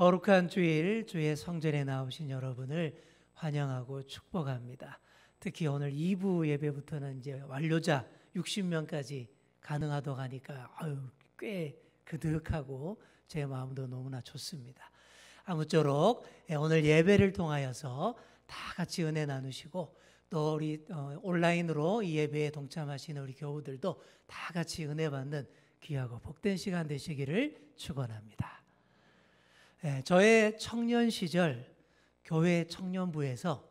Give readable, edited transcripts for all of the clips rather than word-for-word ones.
거룩한 주일 주의 성전에 나오신 여러분을 환영하고 축복합니다. 특히 오늘 2부 예배부터는 이제 완료자 60명까지 가능하다고 하니까 꽤 그득하고 제 마음도 너무나 좋습니다. 아무쪼록 오늘 예배를 통하여서 다 같이 은혜 나누시고 또 우리 온라인으로 이 예배에 동참하시는 우리 교우들도 다 같이 은혜 받는 귀하고 복된 시간 되시기를 축원합니다. 저의 청년 시절 교회 청년부에서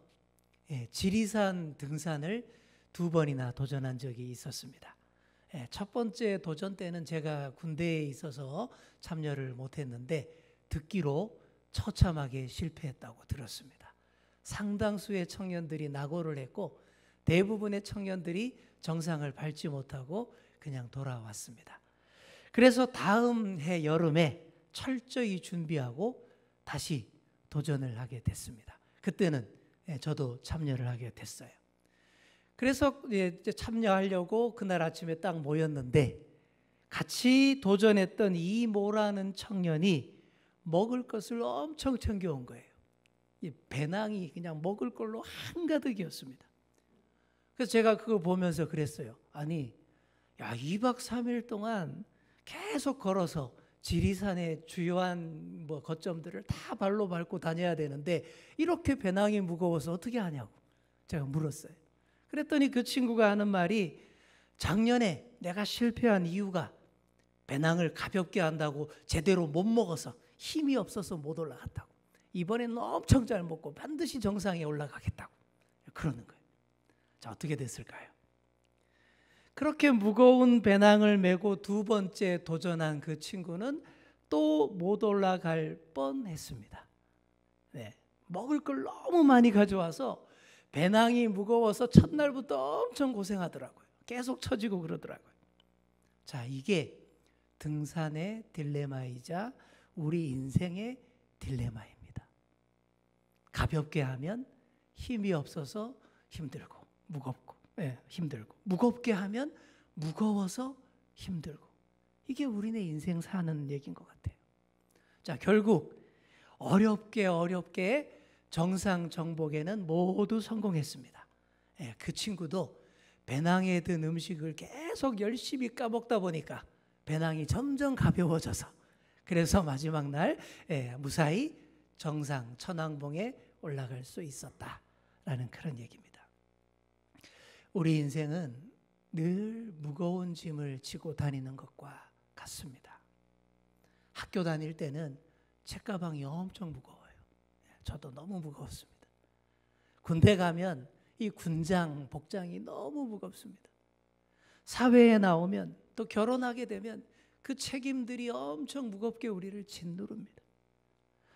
지리산 등산을 2번이나 도전한 적이 있었습니다. 첫 번째 도전 때는 제가 군대에 있어서 참여를 못했는데 듣기로 처참하게 실패했다고 들었습니다. 상당수의 청년들이 낙오를 했고 대부분의 청년들이 정상을 밟지 못하고 그냥 돌아왔습니다. 그래서 다음 해 여름에 철저히 준비하고 다시 도전을 하게 됐습니다. 그때는 저도 참여를 하게 됐어요. 그래서 참여하려고 그날 아침에 딱 모였는데 같이 도전했던 이모라는 청년이 먹을 것을 엄청 챙겨온 거예요. 이 배낭이 그냥 먹을 걸로 한가득이었습니다. 그래서 제가 그걸 보면서 그랬어요. 아니, 2박 3일 동안 계속 걸어서 지리산의 주요한 거점들을 다 발로 밟고 다녀야 되는데 이렇게 배낭이 무거워서 어떻게 하냐고 제가 물었어요. 그랬더니 그 친구가 하는 말이 작년에 내가 실패한 이유가 배낭을 가볍게 한다고 제대로 못 먹어서 힘이 없어서 못 올라갔다고. 이번에는 엄청 잘 먹고 반드시 정상에 올라가겠다고 그러는 거예요. 자, 어떻게 됐을까요? 그렇게 무거운 배낭을 메고 2번째 도전한 그 친구는 또 못 올라갈 뻔했습니다. 먹을 걸 너무 많이 가져와서 배낭이 무거워서 첫날부터 엄청 고생하더라고요. 계속 처지고 그러더라고요. 자, 이게 등산의 딜레마이자 우리 인생의 딜레마입니다. 가볍게 하면 힘이 없어서 힘들고 무겁고 힘들고 무겁게 하면 무거워서 힘들고 이게 우리네 인생 사는 얘기인 것 같아요. 자, 결국 어렵게 정상 정복에는 모두 성공했습니다. 그 친구도 배낭에 든 음식을 계속 열심히 까먹다 보니까 배낭이 점점 가벼워져서 그래서 마지막 날 무사히 정상 천왕봉에 올라갈 수 있었다라는 그런 얘기입니다. 우리 인생은 늘 무거운 짐을 지고 다니는 것과 같습니다. 학교 다닐 때는 책가방이 엄청 무거워요. 저도 너무 무거웠습니다. 군대 가면 이 군장, 복장이 너무 무겁습니다. 사회에 나오면 또 결혼하게 되면 그 책임들이 엄청 무겁게 우리를 짓누릅니다.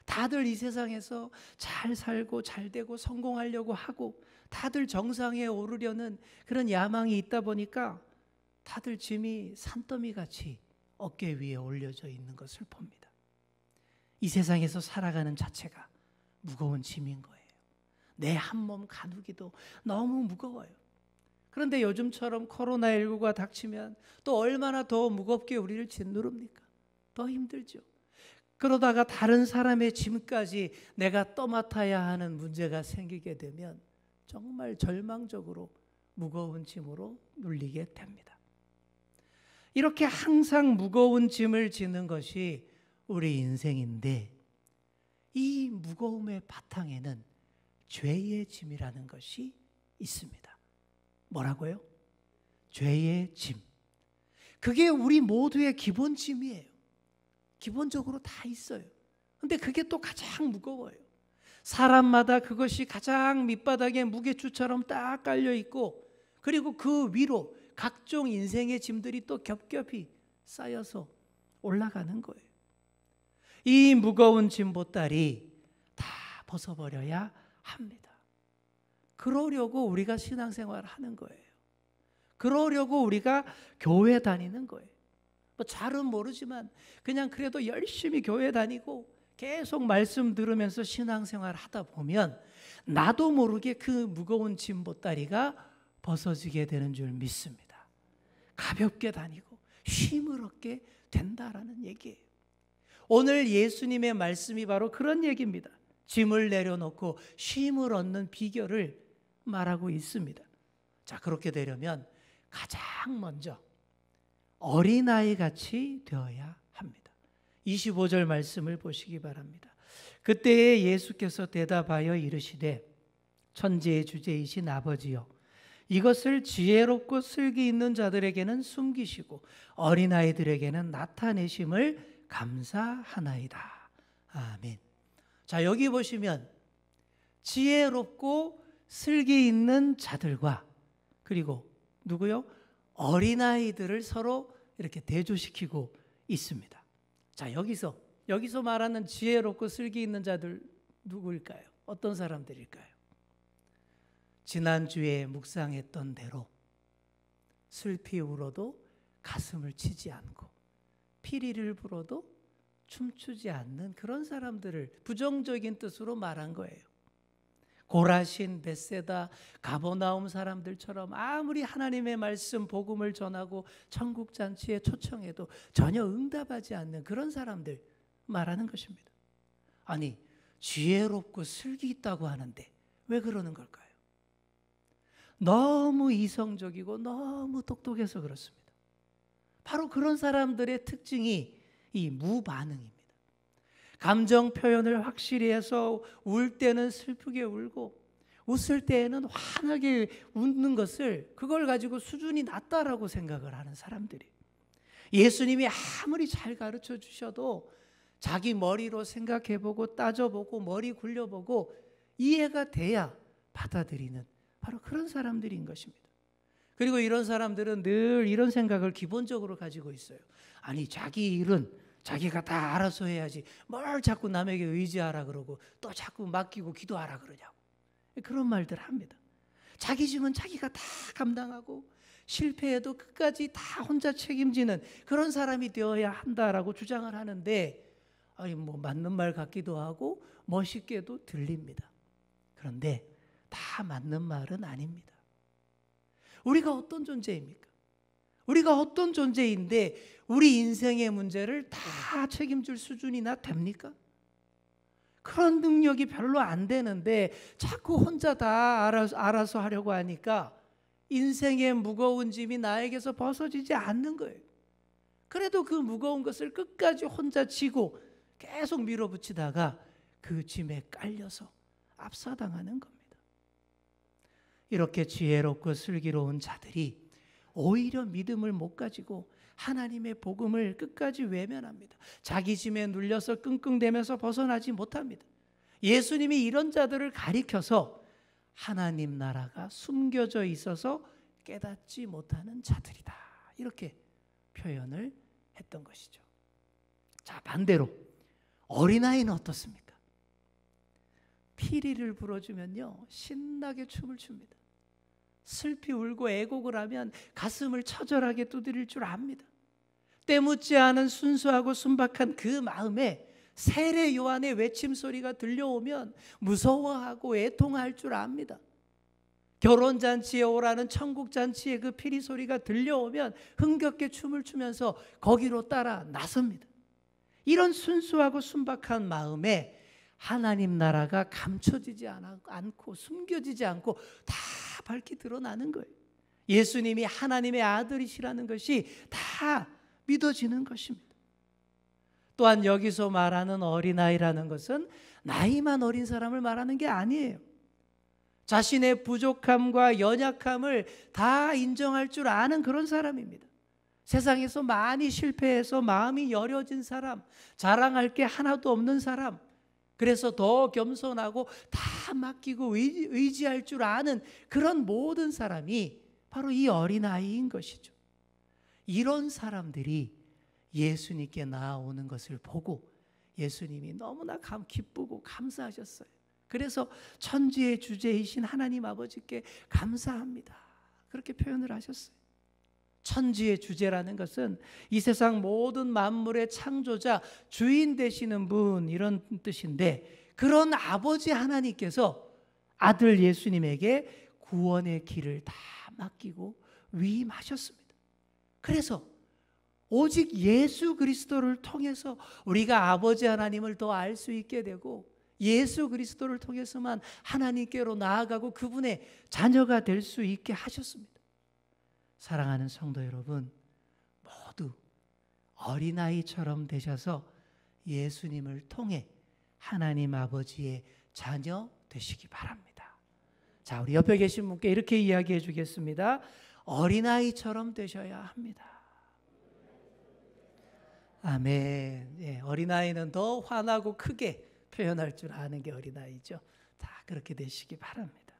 다들 이 세상에서 잘 살고 잘 되고 성공하려고 하고 다들 정상에 오르려는 그런 야망이 있다 보니까 다들 짐이 산더미같이 어깨 위에 올려져 있는 것을 봅니다. 이 세상에서 살아가는 자체가 무거운 짐인 거예요. 내 한 몸 가누기도 너무 무거워요. 그런데 요즘처럼 코로나19가 닥치면 또 얼마나 더 무겁게 우리를 짓누릅니까? 더 힘들죠. 그러다가 다른 사람의 짐까지 내가 떠맡아야 하는 문제가 생기게 되면 정말 절망적으로 무거운 짐으로 눌리게 됩니다. 이렇게 항상 무거운 짐을 지는 것이 우리 인생인데 이 무거움의 바탕에는 죄의 짐이라는 것이 있습니다. 뭐라고요? 죄의 짐. 그게 우리 모두의 기본 짐이에요. 기본적으로 다 있어요. 근데 그게 또 가장 무거워요. 사람마다 그것이 가장 밑바닥에 무게추처럼 딱 깔려 있고 그리고 그 위로 각종 인생의 짐들이 또 겹겹이 쌓여서 올라가는 거예요. 이 무거운 짐 보따리 다 벗어버려야 합니다. 그러려고 우리가 신앙생활을 하는 거예요. 그러려고 우리가 교회 다니는 거예요. 잘은 모르지만 그냥 그래도 열심히 교회 다니고 계속 말씀 들으면서 신앙생활 하다 보면 나도 모르게 그 무거운 짐 보따리가 벗어지게 되는 줄 믿습니다. 가볍게 다니고 쉼을 얻게 된다라는 얘기예요. 오늘 예수님의 말씀이 바로 그런 얘기입니다. 짐을 내려놓고 쉼을 얻는 비결을 말하고 있습니다. 자, 그렇게 되려면 가장 먼저 어린아이 같이 되어야 합니다. 25절 말씀을 보시기 바랍니다. 그때에 예수께서 대답하여 이르시되 천지의 주제이신 아버지여, 이것을 지혜롭고 슬기 있는 자들에게는 숨기시고 어린아이들에게는 나타내심을 감사하나이다. 아멘. 자, 여기 보시면 지혜롭고 슬기 있는 자들과 그리고 누구요? 어린아이들을 서로 이렇게 대조시키고 있습니다. 자, 여기서 말하는 지혜롭고 슬기 있는 자들 누구일까요? 어떤 사람들일까요? 지난주에 묵상했던 대로 슬피 울어도 가슴을 치지 않고 피리를 불어도 춤추지 않는 그런 사람들을 부정적인 뜻으로 말한 거예요. 고라신, 벳세다, 가버나움 사람들처럼 아무리 하나님의 말씀, 복음을 전하고 천국 잔치에 초청해도 전혀 응답하지 않는 그런 사람들 말하는 것입니다. 아니, 지혜롭고 슬기 있다고 하는데 왜 그러는 걸까요? 너무 이성적이고 너무 똑똑해서 그렇습니다. 바로 그런 사람들의 특징이 이 무반응입니다. 감정 표현을 확실히 해서 울 때는 슬프게 울고 웃을 때에는 환하게 웃는 것을 그걸 가지고 수준이 낮다라고 생각을 하는 사람들이, 예수님이 아무리 잘 가르쳐 주셔도 자기 머리로 생각해보고 따져보고 머리 굴려보고 이해가 돼야 받아들이는 바로 그런 사람들인 것입니다. 그리고 이런 사람들은 늘 이런 생각을 기본적으로 가지고 있어요. 아니, 자기 일은 자기가 다 알아서 해야지 뭘 자꾸 남에게 의지하라 그러고 또 자꾸 맡기고 기도하라 그러냐고 그런 말들 합니다. 자기 짐은 자기가 다 감당하고 실패해도 끝까지 다 혼자 책임지는 그런 사람이 되어야 한다라고 주장을 하는데, 아니 뭐 맞는 말 같기도 하고 멋있게도 들립니다. 그런데 다 맞는 말은 아닙니다. 우리가 어떤 존재입니까? 우리가 어떤 존재인데 우리 인생의 문제를 다 책임질 수준이나 됩니까? 그런 능력이 별로 안 되는데 자꾸 혼자 다 알아서 하려고 하니까 인생의 무거운 짐이 나에게서 벗어지지 않는 거예요. 그래도 그 무거운 것을 끝까지 혼자 지고 계속 밀어붙이다가 그 짐에 깔려서 압사당하는 겁니다. 이렇게 지혜롭고 슬기로운 자들이 오히려 믿음을 못 가지고 하나님의 복음을 끝까지 외면합니다. 자기 짐에 눌려서 끙끙대면서 벗어나지 못합니다. 예수님이 이런 자들을 가리켜서 하나님 나라가 숨겨져 있어서 깨닫지 못하는 자들이다, 이렇게 표현을 했던 것이죠. 자, 반대로 어린아이는 어떻습니까? 피리를 불어주면요 신나게 춤을 춥니다. 슬피 울고 애곡을 하면 가슴을 처절하게 두드릴 줄 압니다. 때묻지 않은 순수하고 순박한 그 마음에 세례 요한의 외침 소리가 들려오면 무서워하고 애통할 줄 압니다. 결혼잔치에 오라는 천국잔치의 그 피리 소리가 들려오면 흥겹게 춤을 추면서 거기로 따라 나섭니다. 이런 순수하고 순박한 마음에 하나님 나라가 감춰지지 않고 숨겨지지 않고 다 밝히 드러나는 거예요. 예수님이 하나님의 아들이시라는 것이 다 믿어지는 것입니다. 또한 여기서 말하는 어린아이라는 것은 나이만 어린 사람을 말하는 게 아니에요. 자신의 부족함과 연약함을 다 인정할 줄 아는 그런 사람입니다. 세상에서 많이 실패해서 마음이 여려진 사람, 자랑할 게 하나도 없는 사람, 그래서 더 겸손하고 다 맡기고 의지할 줄 아는 그런 모든 사람이 바로 이 어린아이인 것이죠. 이런 사람들이 예수님께 나아오는 것을 보고 예수님이 너무나 기쁘고 감사하셨어요. 그래서 천지의 주제이신 하나님 아버지께 감사합니다, 그렇게 표현을 하셨어요. 천지의 주제라는 것은 이 세상 모든 만물의 창조자, 주인 되시는 분, 이런 뜻인데, 그런 아버지 하나님께서 아들 예수님에게 구원의 길을 다 맡기고 위임하셨습니다. 그래서 오직 예수 그리스도를 통해서 우리가 아버지 하나님을 더 알 수 있게 되고 예수 그리스도를 통해서만 하나님께로 나아가고 그분의 자녀가 될 수 있게 하셨습니다. 사랑하는 성도 여러분, 모두 어린아이처럼 되셔서 예수님을 통해 하나님 아버지의 자녀 되시기 바랍니다. 자, 우리 옆에 계신 분께 이렇게 이야기해 주겠습니다. 어린아이처럼 되셔야 합니다. 아멘. 예, 어린아이는 더 환하고 크게 표현할 줄 아는 게 어린아이죠. 다 그렇게 되시기 바랍니다.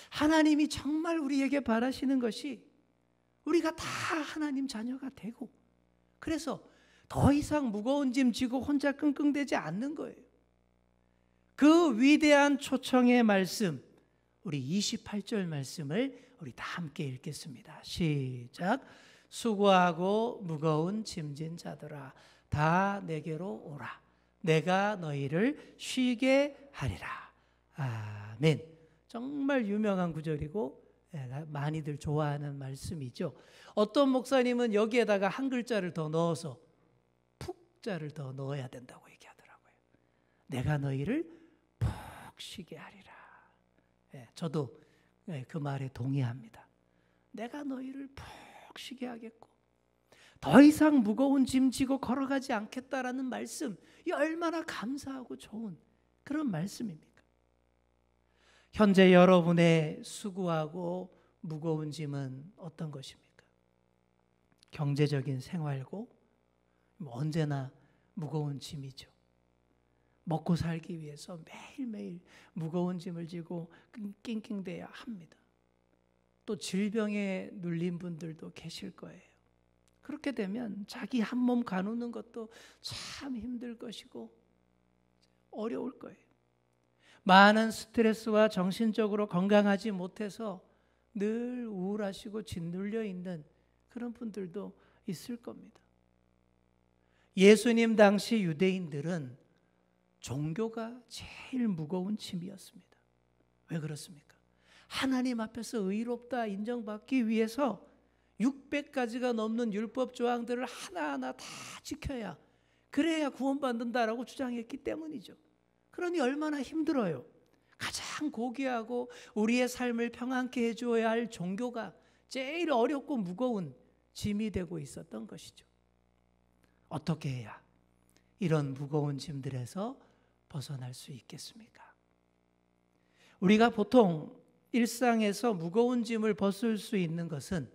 하나님이 정말 우리에게 바라시는 것이 우리가 다 하나님 자녀가 되고, 그래서 더 이상 무거운 짐 지고 혼자 끙끙대지 않는 거예요. 그 위대한 초청의 말씀, 우리 28절 말씀을 우리 다 함께 읽겠습니다. 시작. 수고하고 무거운 짐진 자들아 다 내게로 오라. 내가 너희를 쉬게 하리라. 아멘. 정말 유명한 구절이고 많이들 좋아하는 말씀이죠. 어떤 목사님은 여기에다가 한 글자를 더 넣어서 푹자를 더 넣어야 된다고 얘기하더라고요. 내가 너희를 푹 쉬게 하리라. 저도 그 말에 동의합니다. 내가 너희를 푹 쉬게 하겠고 더 이상 무거운 짐 지고 걸어가지 않겠다라는 말씀, 이 얼마나 감사하고 좋은 그런 말씀입니까? 현재 여러분의 수고하고 무거운 짐은 어떤 것입니까? 경제적인 생활고 언제나 무거운 짐이죠. 먹고 살기 위해서 매일매일 무거운 짐을 지고 낑낑대야 합니다. 또 질병에 눌린 분들도 계실 거예요. 그렇게 되면 자기 한 몸 가누는 것도 참 힘들 것이고 어려울 거예요. 많은 스트레스와 정신적으로 건강하지 못해서 늘 우울하시고 짓눌려 있는 그런 분들도 있을 겁니다. 예수님 당시 유대인들은 종교가 제일 무거운 짐이었습니다. 왜 그렇습니까? 하나님 앞에서 의롭다 인정받기 위해서 600가지가 넘는 율법 조항들을 하나하나 다 지켜야, 그래야 구원받는다라고 주장했기 때문이죠. 그러니 얼마나 힘들어요. 가장 고귀하고 우리의 삶을 평안케 해주어야 할 종교가 제일 어렵고 무거운 짐이 되고 있었던 것이죠. 어떻게 해야 이런 무거운 짐들에서 벗어날 수 있겠습니까? 우리가 보통 일상에서 무거운 짐을 벗을 수 있는 것은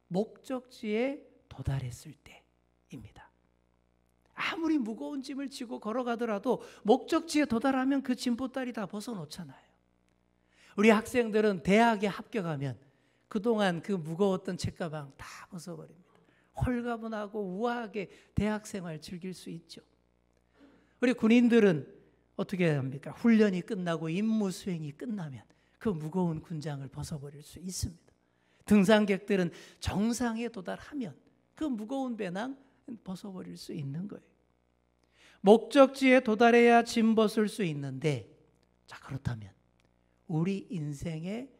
목적지에 도달했을 때입니다. 아무리 무거운 짐을 지고 걸어가더라도 목적지에 도달하면 그 짐보따리 다 벗어놓잖아요. 우리 학생들은 대학에 합격하면 그동안 그 무거웠던 책가방 다 벗어버립니다. 홀가분하고 우아하게 대학생활 즐길 수 있죠. 우리 군인들은 어떻게 합니까? 훈련이 끝나고 임무 수행이 끝나면 그 무거운 군장을 벗어버릴 수 있습니다. 등산객들은 정상에 도달하면 그 무거운 배낭 벗어버릴 수 있는 거예요. 목적지에 도달해야 짐 벗을 수 있는데, 자, 그렇다면 우리 인생의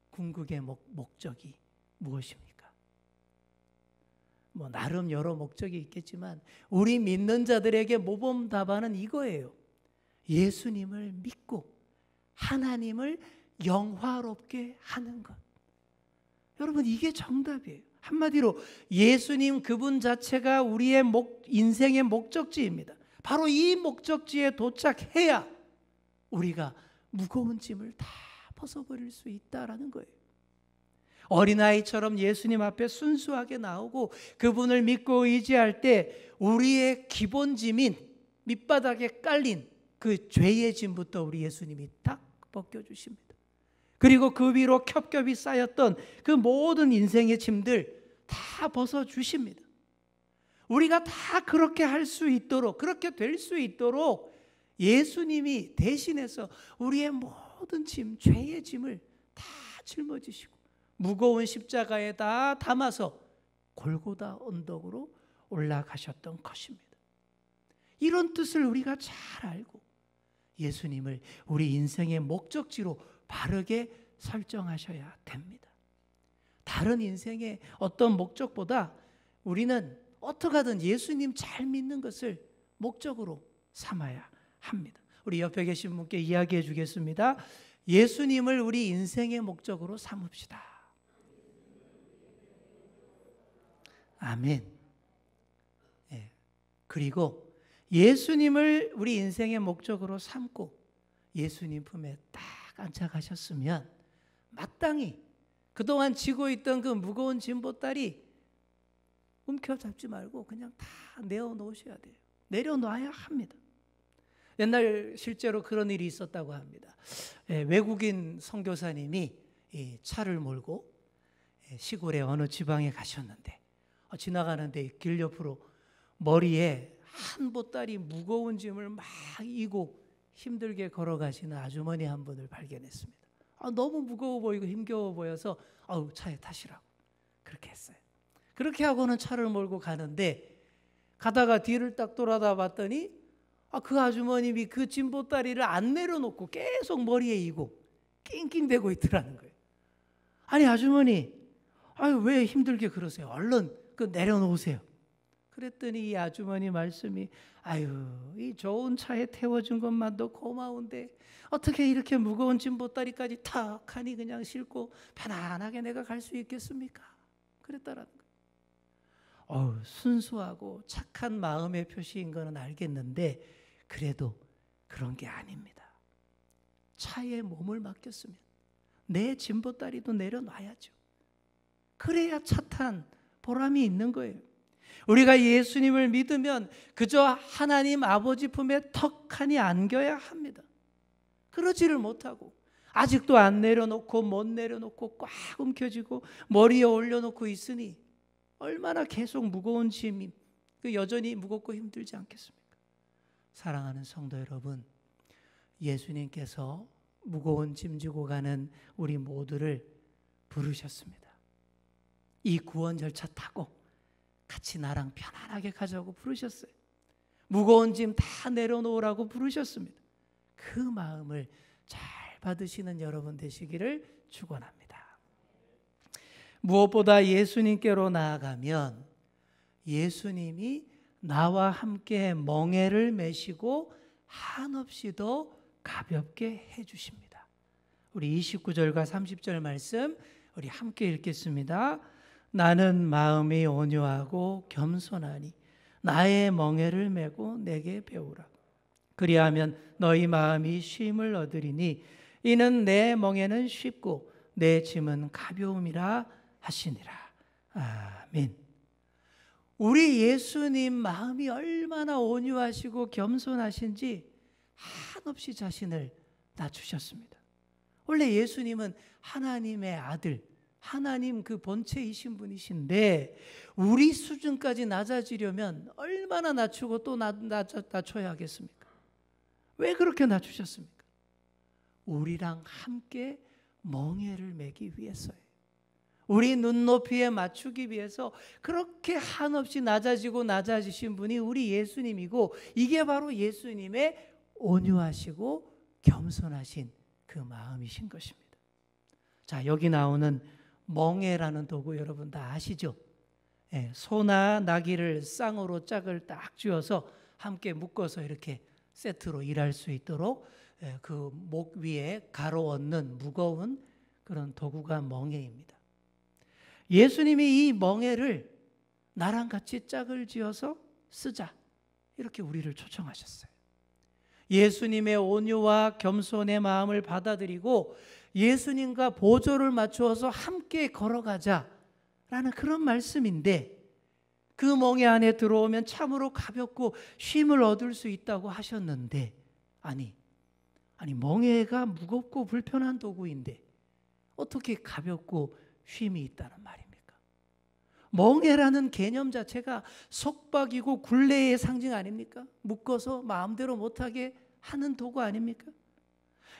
궁극의 목적이 무엇입니까? 나름 여러 목적이 있겠지만 우리 믿는 자들에게 모범 답안은 이거예요. 예수님을 믿고 하나님을 영화롭게 하는 것. 여러분, 이게 정답이에요. 한마디로 예수님 그분 자체가 우리의 인생의 목적지입니다. 바로 이 목적지에 도착해야 우리가 무거운 짐을 다 벗어버릴 수 있다라는 거예요. 어린아이처럼 예수님 앞에 순수하게 나오고 그분을 믿고 의지할 때 우리의 기본 짐인 밑바닥에 깔린 그 죄의 짐부터 우리 예수님이 딱 벗겨주십니다. 그리고 그 위로 겹겹이 쌓였던 그 모든 인생의 짐들 다 벗어주십니다. 우리가 다 그렇게 할 수 있도록, 그렇게 될 수 있도록 예수님이 대신해서 우리의 모든 짐, 죄의 짐을 다 짊어지시고 무거운 십자가에 다 담아서 골고다 언덕으로 올라가셨던 것입니다. 이런 뜻을 우리가 잘 알고 예수님을 우리 인생의 목적지로 바르게 설정하셔야 됩니다. 다른 인생의 어떤 목적보다 우리는 어떻게 하든 예수님 잘 믿는 것을 목적으로 삼아야 합니다. 우리 옆에 계신 분께 이야기해 주겠습니다. 예수님을 우리 인생의 목적으로 삼읍시다. 아멘. 예. 그리고 예수님을 우리 인생의 목적으로 삼고 예수님 품에 딱 안착하셨으면 마땅히 그동안 지고 있던 그 무거운 짐보따리 움켜잡지 말고 그냥 다 내어놓으셔야 돼요. 내려놔야 합니다. 옛날 실제로 그런 일이 있었다고 합니다. 외국인 선교사님이 차를 몰고 시골의 어느 지방에 가셨는데 지나가는데 길 옆으로 머리에 한 보따리 무거운 짐을 막 이고 힘들게 걸어가시는 아주머니 한 분을 발견했습니다. 너무 무거워 보이고 힘겨워 보여서 차에 타시라고 그렇게 했어요. 그렇게 하고는 차를 몰고 가는데 가다가 뒤를 딱 돌아다 봤더니 그 아주머님이 그 짐보따리를 안 내려놓고 계속 머리에 이고 낑낑대고 있더라는 거예요. 아니 아주머니, 왜 힘들게 그러세요? 얼른 그 내려놓으세요. 그랬더니 이 아주머니 말씀이 이 좋은 차에 태워준 것만도 고마운데 어떻게 이렇게 무거운 짐보따리까지 탁하니 그냥 싣고 편안하게 내가 갈 수 있겠습니까? 그랬다라는 거예요. 순수하고 착한 마음의 표시인 거는 알겠는데 그래도 그런 게 아닙니다. 차에 몸을 맡겼으면 내 짐보따리도 내려놔야죠. 그래야 차 탄 보람이 있는 거예요. 우리가 예수님을 믿으면 그저 하나님 아버지 품에 턱하니 안겨야 합니다. 그러지를 못하고 아직도 안 내려놓고 못 내려놓고 꽉 움켜쥐고 머리에 올려놓고 있으니 얼마나 계속 무거운 짐이 여전히 무겁고 힘들지 않겠습니까? 사랑하는 성도 여러분, 예수님께서 무거운 짐 지고 가는 우리 모두를 부르셨습니다. 이 구원 절차 타고 같이 나랑 편안하게 가자고 부르셨어요. 무거운 짐 다 내려놓으라고 부르셨습니다. 그 마음을 잘 받으시는 여러분 되시기를 축원합니다. 무엇보다 예수님께로 나아가면 예수님이 나와 함께 멍에를 메시고 한없이 더 가볍게 해주십니다. 우리 29절과 30절 말씀 우리 함께 읽겠습니다. 나는 마음이 온유하고 겸손하니 나의 멍에를 메고 내게 배우라. 그리하면 너희 마음이 쉼을 얻으리니 이는 내 멍에는 쉽고 내 짐은 가벼움이라 하시니라. 아멘. 우리 예수님 마음이 얼마나 온유하시고 겸손하신지 한없이 자신을 낮추셨습니다. 원래 예수님은 하나님의 아들, 하나님 그 본체이신 분이신데 우리 수준까지 낮아지려면 얼마나 낮추고 또 낮춰야 하겠습니까? 왜 그렇게 낮추셨습니까? 우리랑 함께 멍에를 매기 위해서예요. 우리 눈높이에 맞추기 위해서 그렇게 한없이 낮아지신 분이 우리 예수님이고 이게 바로 예수님의 온유하시고 겸손하신 그 마음이신 것입니다. 자, 여기 나오는 멍에라는 도구 여러분 다 아시죠? 소나 나귀를 쌍으로 짝을 딱 쥐어서 함께 묶어서 이렇게 세트로 일할 수 있도록 그 목 위에 가로 얹는 무거운 그런 도구가 멍에입니다. 예수님이 이 멍에를 나랑 같이 짝을 지어서 쓰자 이렇게 우리를 초청하셨어요. 예수님의 온유와 겸손의 마음을 받아들이고 예수님과 보조를 맞추어서 함께 걸어가자라는 그런 말씀인데 그 멍에 안에 들어오면 참으로 가볍고 쉼을 얻을 수 있다고 하셨는데 아니 멍에가 무겁고 불편한 도구인데 어떻게 가볍고 쉼이 있다는 말입니까? 멍에라는 개념 자체가 속박이고 굴레의 상징 아닙니까? 묶어서 마음대로 못하게 하는 도구 아닙니까?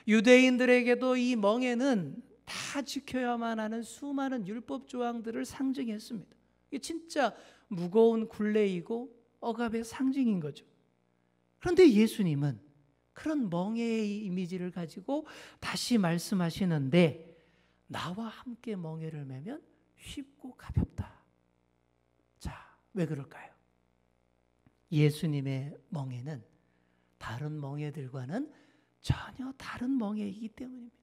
유대인들에게도 이 멍에는 다 지켜야만 하는 수많은 율법 조항들을 상징했습니다. 이게 진짜 무거운 굴레이고 억압의 상징인 거죠. 그런데 예수님은 그런 멍에의 이미지를 가지고 다시 말씀하시는데 나와 함께 멍에를 메면 쉽고 가볍다. 자, 왜 그럴까요? 예수님의 멍에는 다른 멍에들과는 전혀 다른 멍에이기 때문입니다.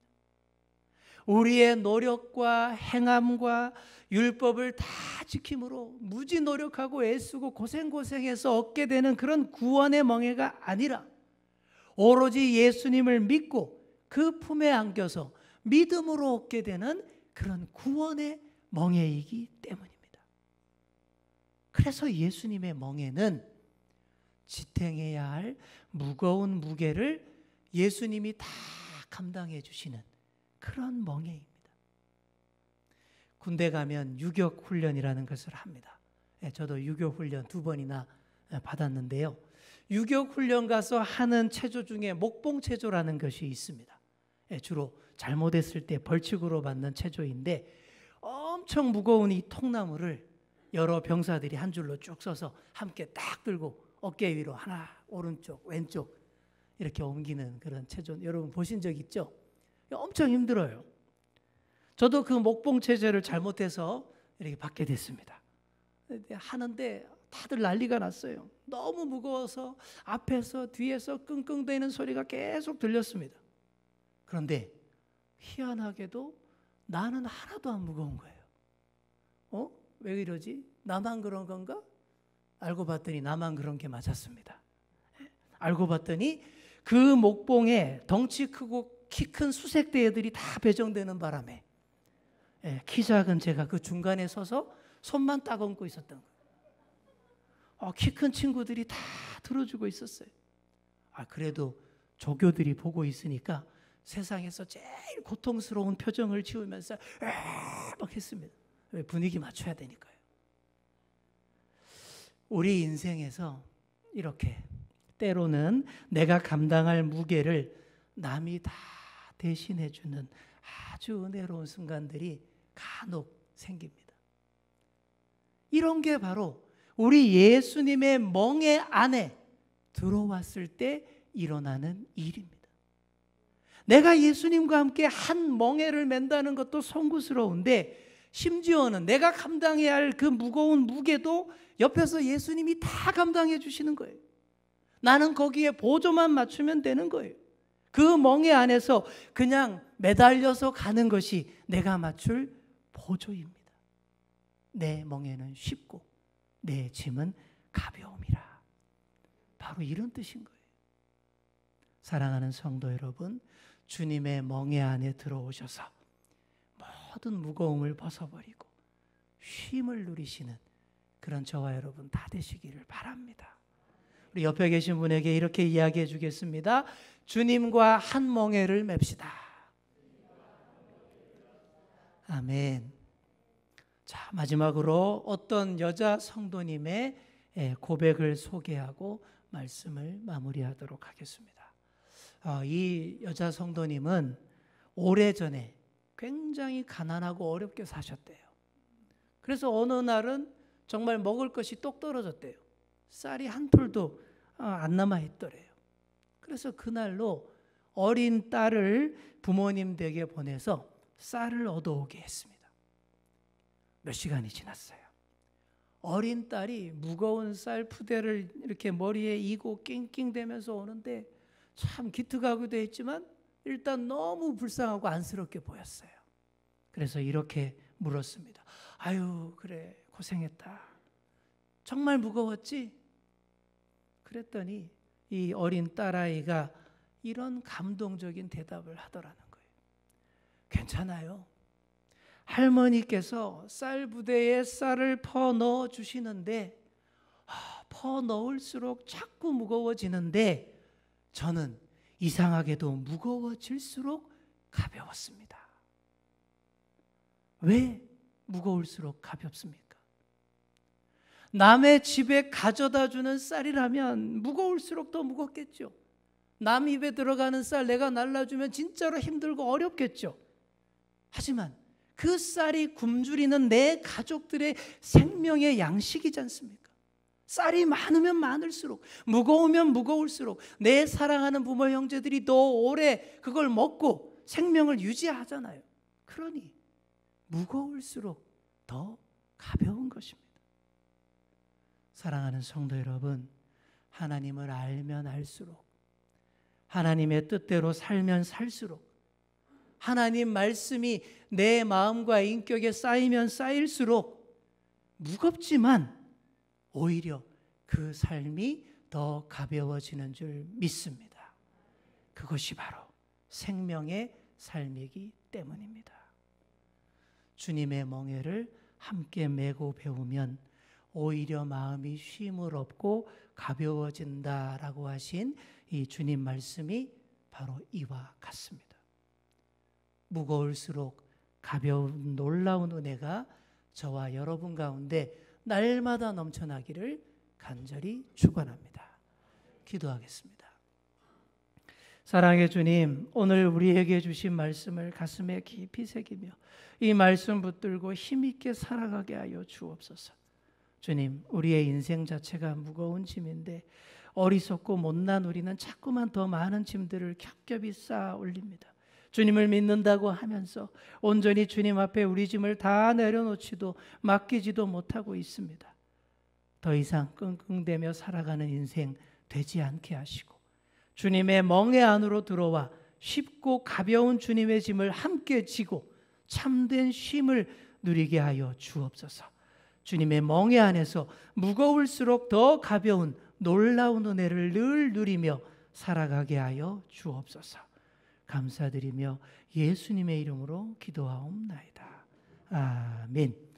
우리의 노력과 행함과 율법을 다 지킴으로 무지 노력하고 애쓰고 고생해서 얻게 되는 그런 구원의 멍에가 아니라 오로지 예수님을 믿고 그 품에 안겨서 믿음으로 얻게 되는 그런 구원의 멍에이기 때문입니다. 그래서 예수님의 멍에는 지탱해야 할 무거운 무게를 예수님이 다 감당해 주시는 그런 멍에입니다. 군대 가면 유격훈련이라는 것을 합니다. 저도 유격훈련 2번이나 받았는데요. 유격훈련 가서 하는 체조 중에 목봉체조라는 것이 있습니다. 주로 잘못했을 때 벌칙으로 받는 체조인데 엄청 무거운 이 통나무를 여러 병사들이 한 줄로 쭉 서서 함께 딱 들고 어깨 위로 하나 오른쪽 왼쪽 이렇게 옮기는 그런 체조 여러분 보신 적 있죠? 엄청 힘들어요. 저도 그 목봉체조를 잘못해서 이렇게 받게 됐습니다. 하는데 다들 난리가 났어요. 너무 무거워서 앞에서 뒤에서 끙끙대는 소리가 계속 들렸습니다. 그런데 희한하게도 나는 하나도 안 무거운 거예요. 왜 이러지? 나만 그런 건가? 알고 봤더니 나만 그런 게 맞았습니다. 알고 봤더니 그 목봉에 덩치 크고 키 큰 수색대 애들이 다 배정되는 바람에 키 작은 제가 그 중간에 서서 손만 딱 얹고 있었던 거예요. 키 큰 친구들이 다 들어주고 있었어요. 그래도 조교들이 보고 있으니까 세상에서 제일 고통스러운 표정을 지으면서 막 했습니다. 분위기 맞춰야 되니까요. 우리 인생에서 이렇게 때로는 내가 감당할 무게를 남이 다 대신해 주는 아주 은혜로운 순간들이 간혹 생깁니다. 이런 게 바로 우리 예수님의 멍에 안에 들어왔을 때 일어나는 일입니다. 내가 예수님과 함께 한 멍에를 맨다는 것도 송구스러운데 심지어는 내가 감당해야 할 그 무거운 무게도 옆에서 예수님이 다 감당해 주시는 거예요. 나는 거기에 보조만 맞추면 되는 거예요. 그 멍에 안에서 그냥 매달려서 가는 것이 내가 맞출 보조입니다. 내 멍에는 쉽고 내 짐은 가벼움이라. 바로 이런 뜻인 거예요. 사랑하는 성도 여러분, 주님의 멍에 안에 들어오셔서 모든 무거움을 벗어버리고 쉼을 누리시는 그런 저와 여러분 다 되시기를 바랍니다. 우리 옆에 계신 분에게 이렇게 이야기해 주겠습니다. 주님과 한 멍에를 맵시다. 아멘. 자, 마지막으로 어떤 여자 성도님의 고백을 소개하고 말씀을 마무리하도록 하겠습니다. 이 여자 성도님은 오래전에 굉장히 가난하고 어렵게 사셨대요. 그래서 어느 날은 정말 먹을 것이 똑 떨어졌대요. 쌀이 한 풀도 안 남아 있더래요. 그래서 그날로 어린 딸을 부모님 댁에 보내서 쌀을 얻어오게 했습니다. 몇 시간이 지났어요. 어린 딸이 무거운 쌀 푸대를 이렇게 머리에 이고 낑낑대면서 오는데 참 기특하기도 했지만 일단 너무 불쌍하고 안쓰럽게 보였어요. 그래서 이렇게 물었습니다. 아유, 그래, 고생했다. 정말 무거웠지? 그랬더니 이 어린 딸아이가 이런 감동적인 대답을 하더라는 거예요. 괜찮아요. 할머니께서 쌀 부대에 쌀을 퍼 넣어 주시는데 퍼 넣을수록 자꾸 무거워지는데 저는 이상하게도 무거워질수록 가벼웠습니다. 왜 무거울수록 가볍습니까? 남의 집에 가져다 주는 쌀이라면 무거울수록 더 무겁겠죠. 남 입에 들어가는 쌀 내가 날라주면 진짜로 힘들고 어렵겠죠. 하지만 그 쌀이 굶주리는 내 가족들의 생명의 양식이지 않습니까? 쌀이 많으면 많을수록, 무거우면 무거울수록 내 사랑하는 부모 형제들이 더 오래 그걸 먹고 생명을 유지하잖아요. 그러니 무거울수록 더 가벼운 것입니다. 사랑하는 성도 여러분, 하나님을 알면 알수록, 하나님의 뜻대로 살면 살수록, 하나님 말씀이 내 마음과 인격에 쌓이면 쌓일수록 무겁지만 오히려 그 삶이 더 가벼워지는 줄 믿습니다. 그것이 바로 생명의 삶이기 때문입니다. 주님의 멍에를 함께 메고 배우면 오히려 마음이 쉼을 얻고 가벼워진다라고 하신 이 주님 말씀이 바로 이와 같습니다. 무거울수록 가벼운 놀라운 은혜가 저와 여러분 가운데 날마다 넘쳐나기를 간절히 축원합니다. 기도하겠습니다. 사랑의 주님, 오늘 우리에게 주신 말씀을 가슴에 깊이 새기며 이 말씀 붙들고 힘있게 살아가게 하여 주옵소서. 주님, 우리의 인생 자체가 무거운 짐인데 어리석고 못난 우리는 자꾸만 더 많은 짐들을 겹겹이 쌓아 올립니다. 주님을 믿는다고 하면서 온전히 주님 앞에 우리 짐을 다 내려놓지도 맡기지도 못하고 있습니다. 더 이상 끙끙대며 살아가는 인생 되지 않게 하시고 주님의 멍에 안으로 들어와 쉽고 가벼운 주님의 짐을 함께 지고 참된 쉼을 누리게 하여 주옵소서. 주님의 멍에 안에서 무거울수록 더 가벼운 놀라운 은혜를 늘 누리며 살아가게 하여 주옵소서. 감사드리며 예수님의 이름으로 기도하옵나이다. 아멘.